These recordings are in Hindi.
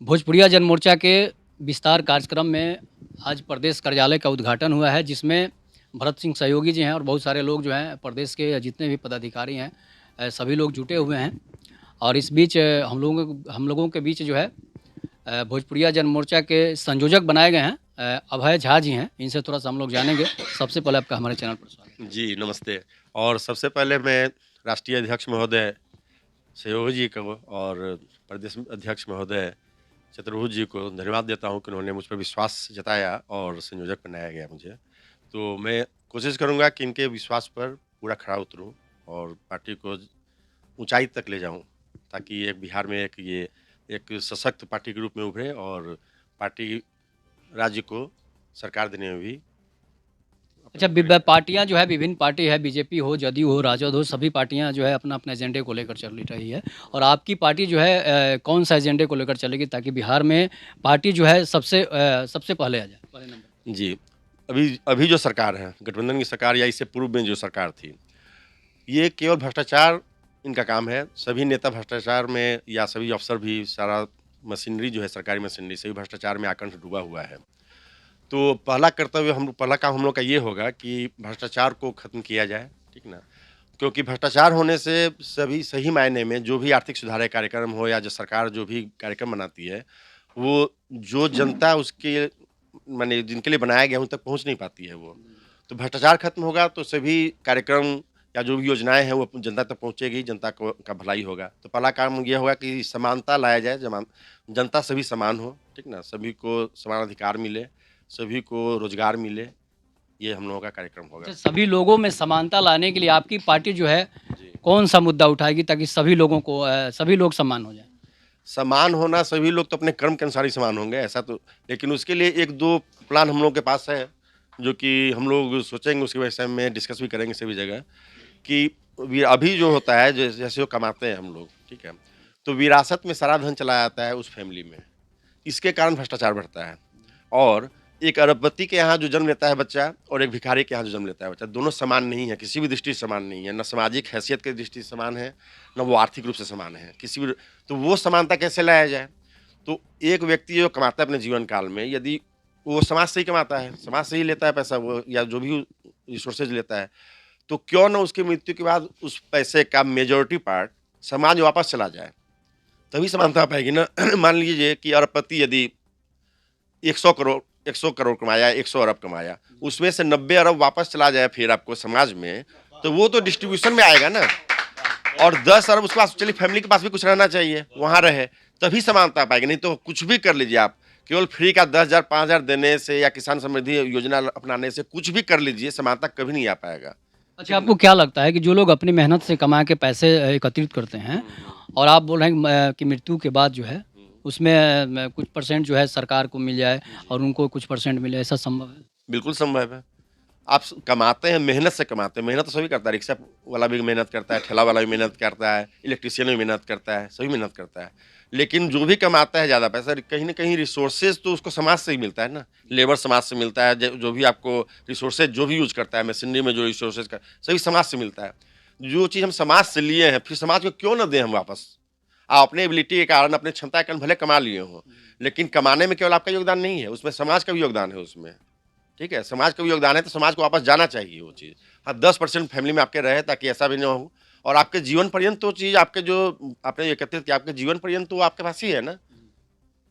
भोजपुरिया जनमोर्चा के विस्तार कार्यक्रम में आज प्रदेश कार्यालय का उद्घाटन हुआ है, जिसमें भरत सिंह सहयोगी जी हैं और बहुत सारे लोग जो हैं प्रदेश के जितने भी पदाधिकारी हैं, सभी लोग जुटे हुए हैं। और इस बीच हम लोगों के बीच जो है भोजपुरिया जनमोर्चा के संयोजक बनाए गए हैं, अभय झा जी हैं। इनसे थोड़ा सा हम लोग जानेंगे। सबसे पहले आपका हमारे चैनल पर स्वागत है। जी, नमस्ते। और सबसे पहले मैं राष्ट्रीय अध्यक्ष महोदय सहयोगी जी को और प्रदेश अध्यक्ष महोदय चतुर्भुज जी को धन्यवाद देता हूँ कि उन्होंने मुझ पर विश्वास जताया और संयोजक बनाया गया मुझे। तो मैं कोशिश करूँगा कि इनके विश्वास पर पूरा खरा उतरूँ और पार्टी को ऊँचाई तक ले जाऊँ, ताकि एक बिहार में एक सशक्त पार्टी के रूप में उभरे और पार्टी राज्य को सरकार देने में भी अच्छा, पार्टियां जो है, विभिन्न पार्टी है, बीजेपी हो, जदयू हो, राजद हो, सभी पार्टियां जो है अपना अपने एजेंडे को लेकर चल रही है। और आपकी पार्टी जो है कौन सा एजेंडे को लेकर चलेगी, ताकि बिहार में पार्टी जो है सबसे पहले आ जाए, पहले नंबर। जी, अभी अभी जो सरकार है, गठबंधन की सरकार या इससे पूर्व में जो सरकार थी, ये केवल भ्रष्टाचार इनका काम है। सभी नेता भ्रष्टाचार में या सभी अफ़सर भी सारा मशीनरी जो है, सरकारी मशीनरी सभी भ्रष्टाचार में आकंठ डूबा हुआ है। तो पहला काम हम लोग का ये होगा कि भ्रष्टाचार को ख़त्म किया जाए, ठीक ना? क्योंकि भ्रष्टाचार होने से सभी सही मायने में जो भी आर्थिक सुधार कार्यक्रम हो या जो सरकार जो भी कार्यक्रम बनाती है, वो जो जनता उसके माने जिनके लिए बनाया गया है, उन तक पहुँच नहीं पाती है वो। तो भ्रष्टाचार खत्म होगा तो सभी कार्यक्रम या जो भी योजनाएँ हैं वो जनता तक पहुँचेगी, जनता को का भलाई होगा। तो पहला काम ये होगा कि समानता लाया जाए, जनता सभी समान हो, ठीक ना? सभी को समान अधिकार मिले, सभी को रोज़गार मिले, ये हम लोगों का कार्यक्रम होगा। अच्छा, सभी लोगों में समानता लाने के लिए आपकी पार्टी जो है जी। कौन सा मुद्दा उठाएगी, ताकि सभी लोगों को सभी लोग समान हो जाए। समान होना, सभी लोग तो अपने कर्म के अनुसार ही समान होंगे, ऐसा तो, लेकिन उसके लिए 1-2 प्लान हम लोग के पास है, जो कि हम लोग सोचेंगे, उसके विषय में डिस्कस भी करेंगे सभी जगह कि अभी जो होता है, जैसे वो कमाते हैं हम लोग, ठीक है? तो विरासत में सारा धन चला जाता है उस फैमिली में, इसके कारण भ्रष्टाचार बढ़ता है। और एक अरबपति के यहाँ जो जन्म लेता है बच्चा और एक भिखारी के यहाँ जो जन्म लेता है बच्चा, दोनों समान नहीं है, किसी भी दृष्टि से समान नहीं है, ना सामाजिक हैसियत की दृष्टि से समान है, ना वो आर्थिक रूप से समान है, किसी भी। तो वो समानता कैसे लाया जाए? तो एक व्यक्ति जो कमाता है अपने जीवन काल में, यदि वो समाज से ही कमाता है, समाज से ही लेता है पैसा वो, या जो भी रिसोर्सेज लेता है, तो क्यों ना उसकी मृत्यु के बाद उस पैसे का मेजॉरिटी पार्ट समाज में वापस चला जाए, तभी समानता आ पाएगी ना। मान लीजिए कि अरबपति यदि 100 करोड़ कमाया, 100 अरब कमाया, उसमें से 90 अरब वापस चला जाए फिर आपको समाज में, तो वो तो डिस्ट्रीब्यूशन में आएगा ना। और 10 अरब उसके पास, चलिए फैमिली के पास भी कुछ रहना चाहिए, वहाँ रहे, तभी समानता पाएगी। नहीं तो कुछ भी कर लीजिए आप, केवल फ्री का 10,000 5,000 देने से या किसान समृद्धि योजना अपनाने से कुछ भी कर लीजिए, समानता कभी नहीं आ पाएगा। अच्छा, आपको क्या लगता है कि जो लोग अपनी मेहनत से कमा के पैसे एकत्रित करते हैं, और आप बोल रहे हैं कि मृत्यु के बाद जो है उसमें कुछ परसेंट जो है सरकार को मिल जाए और उनको कुछ परसेंट मिले, ऐसा संभव है? बिल्कुल संभव है। आप कमाते हैं, मेहनत से कमाते हैं, मेहनत तो सभी करता है, रिक्शा वाला भी मेहनत करता है, ठेला वाला भी मेहनत करता है, इलेक्ट्रीशियन भी मेहनत करता है, सभी मेहनत करता है। लेकिन जो भी कमाता है ज़्यादा पैसा, कहीं न कहीं रिसोर्सेज़ तो उसको समाज से ही मिलता है ना, लेबर समाज से मिलता है, जो भी आपको रिसोर्सेज़ जो भी यूज़ करता है, मशीनरी में जो रिसोर्सेज़ का, सभी समाज से मिलता है। जो चीज़ हम समाज से लिए हैं, फिर समाज को क्यों ना दें हम वापस? आप अपने एबिलिटी के कारण, अपने क्षमता के कारण भले कमा लिए हों, लेकिन कमाने में केवल आपका योगदान नहीं है, उसमें समाज का भी योगदान है उसमें। ठीक है? समाज का भी योगदान है, तो समाज को वापस जाना चाहिए वो चीज़। हाँ, 10% फैमिली में आपके रहे, ताकि ऐसा भी ना हो, और आपके जीवन पर्यंत वो चीज़, आपके जो आपने एकत्रित किया, आपके जीवन पर्यंत तो वो आपके पास ही है ना।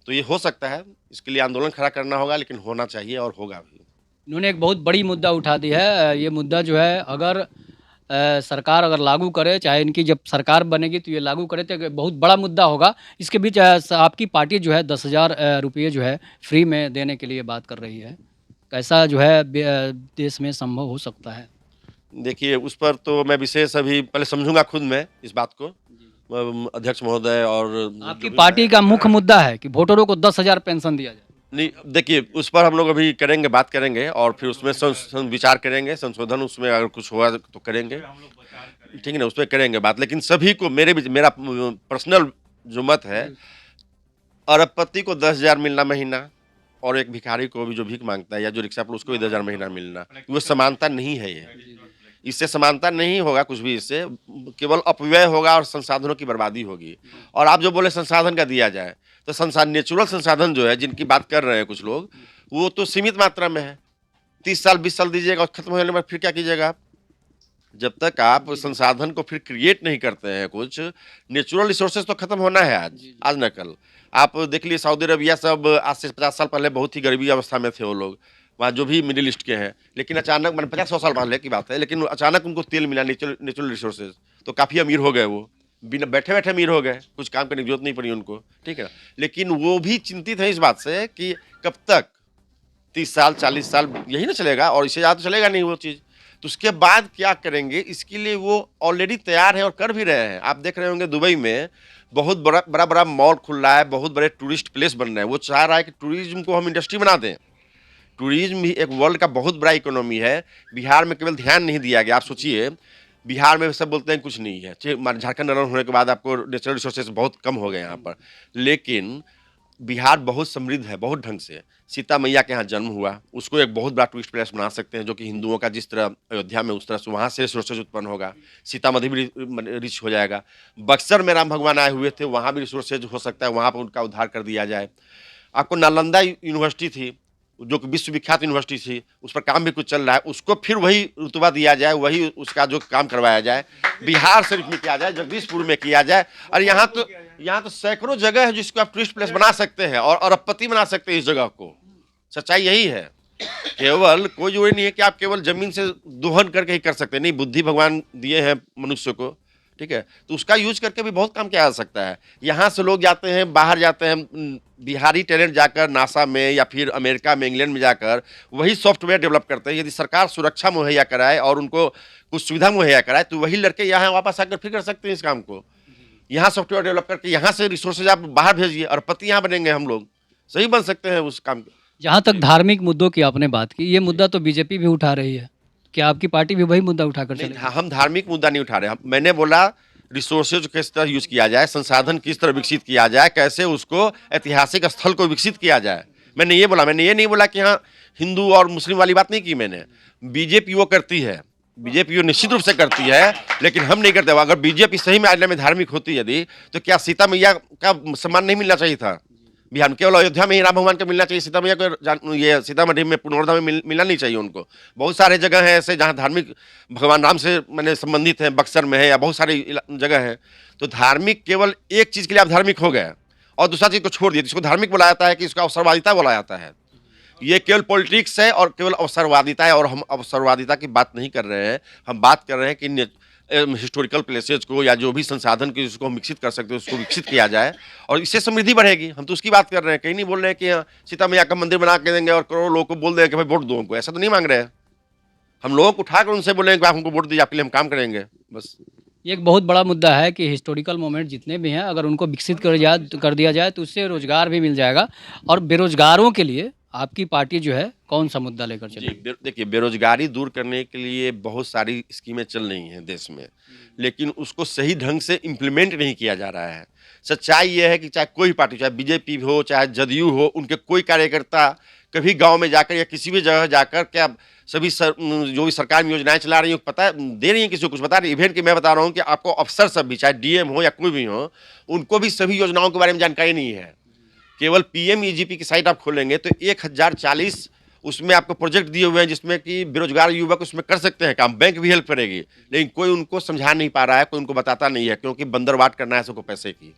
तो ये हो सकता है, इसके लिए आंदोलन खड़ा करना होगा, लेकिन होना चाहिए और होगा भी। इन्होंने एक बहुत बड़ी मुद्दा उठा दी है। ये मुद्दा जो है, अगर सरकार अगर लागू करे, चाहे इनकी जब सरकार बनेगी तो ये लागू करे, तो एक बहुत बड़ा मुद्दा होगा। इसके बीच आपकी पार्टी जो है 10,000 रुपये जो है फ्री में देने के लिए बात कर रही है। कैसा जो है देश में संभव हो सकता है? देखिए, उस पर तो मैं विशेष अभी पहले समझूँगा खुद मैं इस बात को। अध्यक्ष महोदय और जो आपकी भी पार्टी बनाया, का मुख्य मुद्दा है कि वोटरों को 10,000 पेंशन दिया जाए। नहीं, देखिए, उस पर हम लोग अभी करेंगे, बात करेंगे और फिर उसमें विचार करेंगे, संशोधन उसमें अगर कुछ हुआ तो करेंगे। ठीक है ना? उसपे करेंगे बात, लेकिन सभी को मेरा पर्सनल जो मत है, अरबपति को 10,000 मिलना महीना, और एक भिखारी को भी जो भीख माँगता है या जो रिक्शा पर, उसको भी 10,000 महीना मिलना, वो समानता नहीं है ये। इससे समानता नहीं होगा कुछ भी, इससे केवल अपव्यय होगा और संसाधनों की बर्बादी होगी। और आप जो बोले संसाधन का दिया जाए, तो नेचुरल संसाधन जो है जिनकी बात कर रहे हैं कुछ लोग, वो तो सीमित मात्रा में है। 30 साल 20 साल दीजिएगा और खत्म होने के बाद फिर क्या कीजिएगा आप? जब तक आप संसाधन को फिर क्रिएट नहीं करते हैं, कुछ नेचुरल रिसोर्सेज तो खत्म होना है आज न कल। आप देख लीजिए सऊदी अरबिया सब आज से 50 साल पहले बहुत ही गरीबी अवस्था में थे वो लोग, वहाँ जो भी मिडिल ईस्ट के हैं, लेकिन अचानक मैंने 50-100 साल पहले की बात है, लेकिन अचानक उनको तेल मिला, नेचुरल रिसोर्सेज, तो काफ़ी अमीर हो गए वो, बिना बैठे बैठे अमीर हो गए, कुछ काम करने की जरूरत नहीं पड़ी उनको, ठीक है। लेकिन वो भी चिंतित है इस बात से कि कब तक 30 साल 40 साल यही ना चलेगा, और इससे ज़्यादा तो चलेगा नहीं वो चीज़। तो उसके बाद क्या करेंगे, इसके लिए वो ऑलरेडी तैयार है और कर भी रहे हैं। आप देख रहे होंगे दुबई में बहुत बड़ा बड़ा मॉल खुल रहा है, बहुत बड़े टूरिस्ट प्लेस बन रहे हैं। वो चाह रहा है कि टूरिज्म को हम इंडस्ट्री बना दें। टूरिज्म भी एक वर्ल्ड का बहुत बड़ा इकोनॉमी है। बिहार में केवल ध्यान नहीं दिया गया। आप सोचिए, बिहार में सब बोलते हैं कुछ नहीं है, झारखंड अलग होने के बाद आपको नेचुरल रिसोर्सेज बहुत कम हो गए यहाँ पर, लेकिन बिहार बहुत समृद्ध है, बहुत ढंग से। सीता मैया के यहाँ जन्म हुआ, उसको एक बहुत बड़ा टूरिस्ट प्लेस बना सकते हैं, जो कि हिंदुओं का जिस तरह अयोध्या में, उस तरह से वहाँ से रिसोर्सेज उत्पन्न होगा। सीतामढ़ी भी रिच हो जाएगा। बक्सर में राम भगवान आए हुए थे, वहाँ भी रिसोर्सेज हो सकता है, वहाँ पर उनका उद्धार कर दिया जाए। आपको नालंदा यूनिवर्सिटी थी, जो कि विश्वविख्यात यूनिवर्सिटी थी, उस पर काम भी कुछ चल रहा है, उसको फिर वही रुतबा दिया जाए, वही उसका जो काम करवाया जाए, बिहार शरीफ में किया जाए, जगदीशपुर में किया जाए। और यहाँ तो सैकड़ों जगह है जिसको आप टूरिस्ट प्लेस बना सकते हैं और अरबपति बना सकते हैं इस जगह को। सच्चाई यही है। केवल कोई जरूरी नहीं है कि आप केवल जमीन से दोहन करके ही कर सकते हैं, नहीं, बुद्धि भगवान दिए हैं मनुष्य को, ठीक है, तो उसका यूज करके भी बहुत काम किया जा सकता है। यहाँ से लोग जाते हैं, बाहर जाते हैं, बिहारी टैलेंट जाकर नासा में या फिर अमेरिका में, इंग्लैंड में जाकर वही सॉफ्टवेयर डेवलप करते हैं। यदि सरकार सुरक्षा मुहैया कराए और उनको कुछ सुविधा मुहैया कराए, तो वही लड़के यहाँ वापस आकर फिर कर सकते हैं इस काम को। यहाँ सॉफ्टवेयर डेवलप करके यहाँ से रिसोर्सेज आप बाहर भेजिए, अरबपति यहाँ बनेंगे हम लोग, सही बन सकते हैं उस काम को। जहाँ तक धार्मिक मुद्दों की आपने बात की, ये मुद्दा तो बीजेपी भी उठा रही है, क्या आपकी पार्टी भी वही मुद्दा उठाकर नहीं, चलेगी? हम धार्मिक मुद्दा नहीं उठा रहे। मैंने बोला रिसोर्सेज किस तरह यूज किया जाए, संसाधन किस तरह विकसित किया जाए, कैसे उसको ऐतिहासिक स्थल को विकसित किया जाए, मैंने ये बोला। मैंने ये नहीं बोला कि हाँ हिंदू और मुस्लिम वाली बात नहीं की मैंने। बीजेपी वो करती है, बीजेपी वो निश्चित रूप से करती है, लेकिन हम नहीं करते। अगर बीजेपी सही में में धार्मिक होती यदि, तो क्या सीता मैया का सम्मान नहीं मिलना चाहिए था बिहार में? केवल अयोध्या में ही राम भगवान को मिलना चाहिए, सीता मैया को ये सीतामढ़ी में पुनर्धा में मिलना नहीं चाहिए उनको? बहुत सारे जगह हैं ऐसे जहाँ धार्मिक भगवान राम से मैंने संबंधित हैं, बक्सर में है या बहुत सारी जगह है। तो धार्मिक केवल एक चीज़ के लिए आप धार्मिक हो गए और दूसरा चीज़ को छोड़ दिए, जिसको धार्मिक बोला जाता है कि इसको अवसरवादिता बोला जाता है। ये केवल पॉलिटिक्स है और केवल अवसरवादिता है, और हम अवसरवादिता की बात नहीं कर रहे हैं। हम बात कर रहे हैं कि हिस्टोरिकल प्लेसेज को या जो भी संसाधन को जिसको हम विकसित कर सकते हैं उसको विकसित किया जाए, और इससे समृद्धि बढ़ेगी। हम तो उसकी बात कर रहे हैं, कहीं नहीं बोल रहे हैं कि सीता मैया का मंदिर बना के देंगे और करोड़ों लोगों को बोल देंगे कि भाई वोट दो हमको। ऐसा तो नहीं मांग रहे हैं। हम लोगों को उठाकर उनसे बोलेंगे कि आप हमको वोट दीजिए, आपके लिए हम काम करेंगे, बस। ये एक बहुत बड़ा मुद्दा है कि हिस्टोरिकल मोमेंट जितने भी हैं, अगर उनको विकसित कर दिया जाए तो उससे रोजगार भी मिल जाएगा। और बेरोजगारों के लिए आपकी पार्टी जो है कौन सा मुद्दा लेकर चलेगी? देखिए, बेरोजगारी दूर करने के लिए बहुत सारी स्कीमें चल रही हैं देश में, लेकिन उसको सही ढंग से इम्प्लीमेंट नहीं किया जा रहा है। सच्चाई ये है कि चाहे कोई पार्टी, चाहे बीजेपी हो चाहे जदयू हो, उनके कोई कार्यकर्ता कभी गांव में जाकर या किसी भी जगह जाकर क्या सभी जो भी सरकार में योजनाएं चला रही हैं पता दे रही हैं, किसी को कुछ बता रही है? इवेंट की मैं बता रहा हूँ कि आपको अफसर सब भी, चाहे डीएम हो या कोई भी हो, उनको भी सभी योजनाओं के बारे में जानकारी नहीं है। केवल पीएमईजीपी की साइट आप खोलेंगे तो 1040 उसमें आपको प्रोजेक्ट दिए हुए हैं जिसमें कि बेरोजगार युवक उसमें कर सकते हैं काम, बैंक भी हेल्प करेगी, लेकिन कोई उनको समझा नहीं पा रहा है, कोई उनको बताता नहीं है, क्योंकि बंदरवाट करना है सबको पैसे की,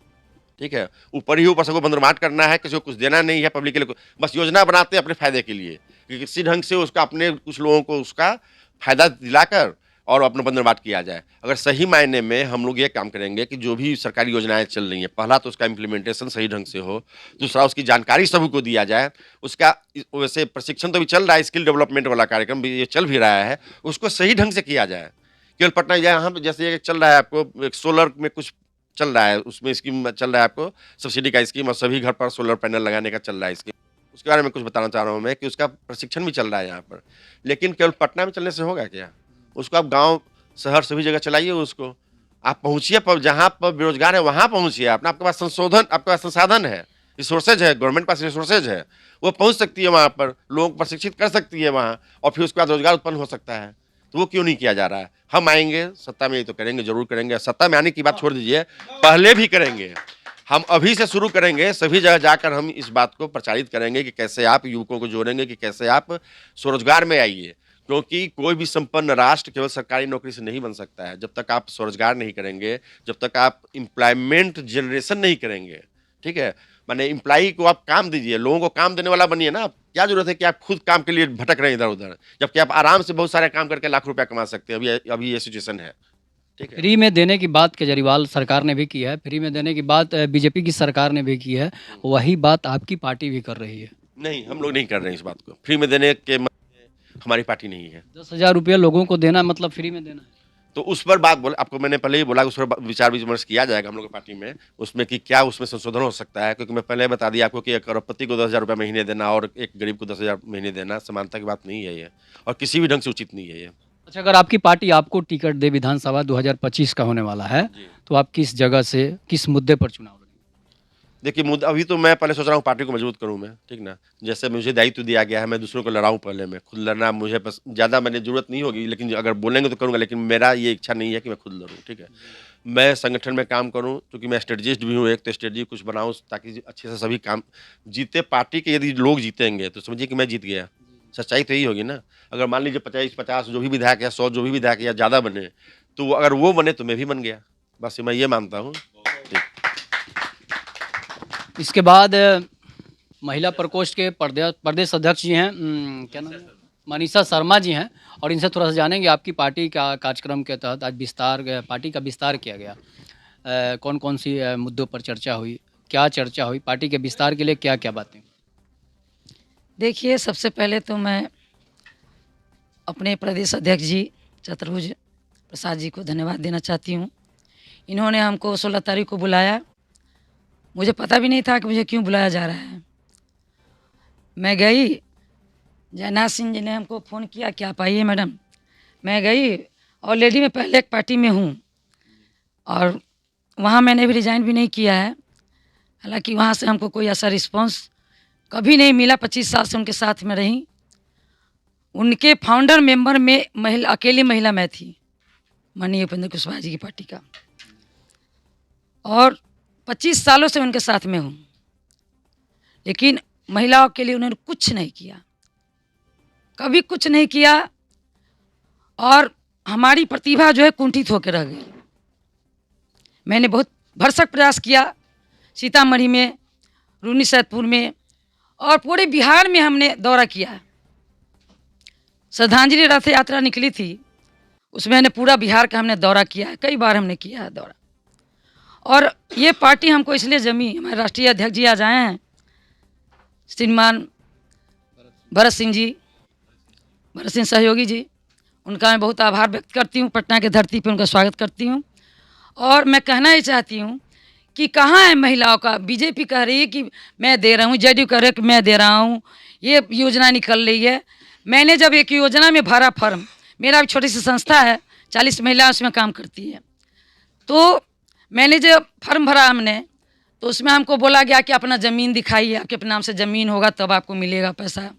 ठीक है, ऊपर ही ऊपर सबको बंदरवाट करना है, किसी को कुछ देना नहीं है पब्लिक के लिए, बस योजना बनाते हैं अपने फायदे के लिए कि किसी ढंग से उसका अपने कुछ लोगों को उसका फायदा दिलाकर और अपना बंदरवाट किया जाए। अगर सही मायने में हम लोग ये काम करेंगे कि जो भी सरकारी योजनाएं चल रही हैं, पहला तो उसका इम्प्लीमेंटेशन सही ढंग से हो, दूसरा उसकी जानकारी सभी को दिया जाए, उसका वैसे प्रशिक्षण तो भी चल रहा है, स्किल डेवलपमेंट वाला कार्यक्रम भी ये चल भी रहा है, उसको सही ढंग से किया जाए। केवल पटना यहाँ जैसे चल रहा है, आपको एक सोलर में कुछ चल रहा है, उसमें स्कीम चल रहा है, आपको सब्सिडी का स्कीम और सभी घर पर सोलर पैनल लगाने का चल रहा है स्कीम, उसके बारे में कुछ बताना चाह रहा हूँ मैं कि उसका प्रशिक्षण भी चल रहा है यहाँ पर। लेकिन केवल पटना में चलने से होगा क्या? उसको आप गाँव शहर सभी जगह चलाइए, उसको आप पहुँचिए, पर जहाँ पर बेरोजगार है वहाँ पहुँचिए। अपना आपके पास आपके पास संसाधन है, रिसोर्सेज है, गवर्नमेंट पास रिसोर्सेज है, वो पहुँच सकती है वहाँ पर, लोगों को प्रशिक्षित कर सकती है वहाँ, और फिर उसके बाद रोजगार उत्पन्न हो सकता है। तो वो क्यों नहीं किया जा रहा है? हम आएंगे सत्ता में, ये तो करेंगे, जरूर करेंगे। सत्ता में आने की बात छोड़ दीजिए, पहले भी करेंगे। हम अभी से शुरू करेंगे, सभी जगह जाकर हम इस बात को प्रचारित करेंगे कि कैसे आप युवकों को जोड़ेंगे, कि कैसे आप स्वरोजगार में आइए। क्योंकि कोई भी संपन्न राष्ट्र केवल सरकारी नौकरी से नहीं बन सकता है। जब तक आप स्वरोजगार नहीं करेंगे, जब तक आप एम्प्लॉयमेंट जनरेशन नहीं करेंगे, ठीक है? माने एम्प्लॉई को आप काम दीजिए, लोगों को काम देने वाला बनिए ना। क्या जरूरत है कि आप खुद काम के लिए भटक रहे हैं इधर-उधर, जबकि आप आराम से बहुत सारे काम करके लाख रुपया कमा सकते हैं। अभी ये सिचुएशन है, ठीक है? फ्री में देने की बात केजरीवाल सरकार ने भी की है, फ्री में देने की बात बीजेपी की सरकार ने भी की है, वही बात आपकी पार्टी भी कर रही है। नहीं, हम लोग नहीं कर रहे हैं इस बात को। फ्री में देने के हमारी पार्टी नहीं है। 10,000 रुपये लोगों को देना मतलब फ्री में देना है। तो उस पर बात बोले, आपको मैंने पहले ही बोला, उस पर विचार विमर्श किया जाएगा हम लोग की पार्टी में, उसमें कि क्या उसमें संशोधन हो सकता है। क्योंकि मैं पहले बता दिया आपको कि एक करोड़पति को 10,000 रुपये महीने देना और एक गरीब को 10,000 महीने देना समानता की बात नहीं है ये, और किसी भी ढंग से उचित नहीं है ये। अच्छा, अगर आपकी पार्टी आपको टिकट दे, विधानसभा 2025 का होने वाला है, जी। तो आप किस जगह से, किस मुद्दे पर चुनाव लड़ेंगे? देखिए, मुद्दा अभी तो मैं पहले सोच रहा हूँ पार्टी को मजबूत करूँ मैं, ठीक ना? जैसे मुझे दायित्व दिया गया है, मैं दूसरों को लड़ाऊँ पहले मैं, खुद लड़ना मुझे बस ज़्यादा मैंने ज़रूरत नहीं होगी, लेकिन अगर बोलेंगे तो करूँगा, लेकिन मेरा ये इच्छा नहीं है कि मैं खुद लड़ूँ, ठीक है? मैं संगठन में काम करूँ, क्योंकि मैं स्ट्रेटजिस्ट भी हूँ एक, तो स्ट्रेटजी कुछ बनाऊँ ताकि अच्छे से सभी काम जीते। पार्टी के यदि लोग जीतेंगे, तो समझिए कि मैं जीत गया। सच्चाई तो यही होगी ना। अगर मान लीजिए 50 जो भी विधायक या 100 जो भी विधायक या ज़्यादा बने, तो अगर वो बने तो मैं भी बन गया। बस मैं ये मानता हूँ। ठीक। इसके बाद महिला प्रकोष्ठ के प्रदेश अध्यक्ष जी हैं, क्या नाम है? मनीषा शर्मा जी हैं, और इनसे थोड़ा सा जानेंगे आपकी पार्टी का कार्यक्रम के तहत आज पार्टी का विस्तार किया गया। कौन कौन सी मुद्दों पर चर्चा हुई, क्या चर्चा हुई, पार्टी के विस्तार के लिए क्या क्या बातें? देखिए, सबसे पहले तो मैं अपने प्रदेश अध्यक्ष जी चतुर्भुज प्रसाद जी को धन्यवाद देना चाहती हूँ। इन्होंने हमको 16 तारीख को बुलाया। मुझे पता भी नहीं था कि मुझे क्यों बुलाया जा रहा है। मैं गई, जयनाथ सिंह जी ने हमको फ़ोन किया कि आप आइए मैडम। मैं गई, ऑलरेडी मैं पहले एक पार्टी में हूँ और वहाँ मैंने भी रिज़ाइन भी नहीं किया है। हालांकि वहाँ से हमको कोई ऐसा रिस्पॉन्स कभी नहीं मिला। 25 साल से उनके साथ में रही। उनके फाउंडर मेंबर में अकेली महिला मैं थी, माननीय उपेंद्र कुशवाहा जी की पार्टी का, और 25 सालों से उनके साथ में हूँ। लेकिन महिलाओं के लिए उन्होंने कुछ नहीं किया, कभी कुछ नहीं किया, और हमारी प्रतिभा जो है कुंठित होकर रह गई। मैंने बहुत भरसक प्रयास किया, सीतामढ़ी में, रूनी सैदपुर में और पूरे बिहार में हमने दौरा किया। श्रद्धांजलि रथ यात्रा निकली थी, उसमें हमने पूरा बिहार का हमने दौरा किया है, कई बार हमने किया है दौरा। और ये पार्टी हमको इसलिए जमी, हमारे राष्ट्रीय अध्यक्ष जी आज आए हैं, श्रीमान भरत सिंह सहयोगी जी, उनका मैं बहुत आभार व्यक्त करती हूँ। पटना की धरती पर उनका स्वागत करती हूँ। और मैं कहना ही चाहती हूँ कि कहाँ है महिलाओं का? बीजेपी कह रही है कि मैं दे रहा हूँ, जेडीयू कह रही है कि मैं दे रहा हूँ, ये योजना निकल रही है। मैंने जब एक योजना में भरा फॉर्म, मेरा भी छोटी सी संस्था है, 40 महिलाएं उसमें काम करती है, तो मैंने जब फॉर्म भरा हमने, तो उसमें हमको बोला गया कि अपना ज़मीन दिखाइए, आपके अपने नाम से ज़मीन होगा तब आपको मिलेगा पैसा,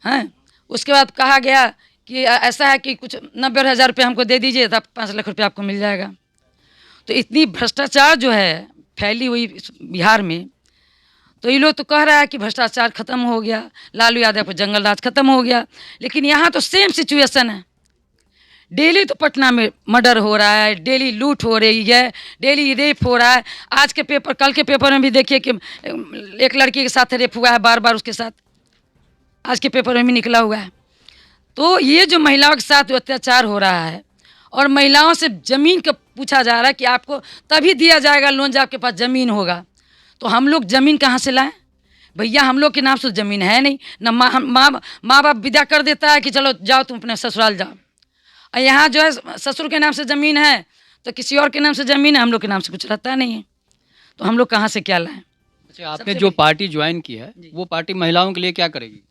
हैं। उसके बाद कहा गया कि ऐसा है कि कुछ 90,000 रुपये हमको दे दीजिए तब 5 लाख रुपये आपको मिल जाएगा। तो इतनी भ्रष्टाचार जो है फैली हुई इस बिहार में, तो ये लोग तो कह रहा है कि भ्रष्टाचार ख़त्म हो गया, लालू यादव को जंगल राज ख़त्म हो गया, लेकिन यहाँ तो सेम सिचुएशन है। डेली तो पटना में मर्डर हो रहा है, डेली लूट हो रही है, डेली रेप हो रहा है। आज के पेपर, कल के पेपर में भी देखिए कि एक लड़की के साथ रेप हुआ है, बार बार उसके साथ, आज के पेपर में भी निकला हुआ है। तो ये जो महिलाओं के साथ अत्याचार हो रहा है, और महिलाओं से ज़मीन का पूछा जा रहा है कि आपको तभी दिया जाएगा लोन जब आपके पास ज़मीन होगा, तो हम लोग ज़मीन कहाँ से लाएं? भैया, हम लोग के नाम से ज़मीन है नहीं, न माँ बाप विदा कर देता है कि चलो जाओ तुम अपने ससुराल जाओ। और यहाँ जो है ससुर के नाम से ज़मीन है, तो किसी और के नाम से ज़मीन है, हम लोग के नाम से कुछ रहता नहीं है, तो हम लोग कहाँ से क्या लाएं? अच्छा, आपने जो पार्टी ज्वाइन की है, वो पार्टी महिलाओं के लिए क्या करेगी?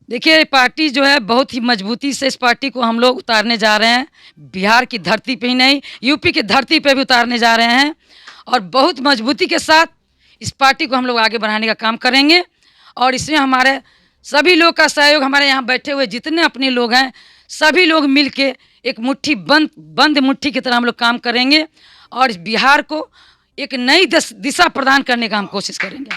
देखिए, पार्टी जो है बहुत ही मजबूती से इस पार्टी को हम लोग उतारने जा रहे हैं। बिहार की धरती पे ही नहीं, यूपी की धरती पे भी उतारने जा रहे हैं, और बहुत मजबूती के साथ इस पार्टी को हम लोग आगे बढ़ाने का काम करेंगे। और इसमें हमारे सभी लोग का सहयोग, हमारे यहाँ बैठे हुए जितने अपने लोग हैं, सभी लोग मिल के एक मुट्ठी बंद मुट्ठी की तरह हम लोग काम करेंगे, और इस बिहार को एक नई दिशा प्रदान करने का हम कोशिश करेंगे।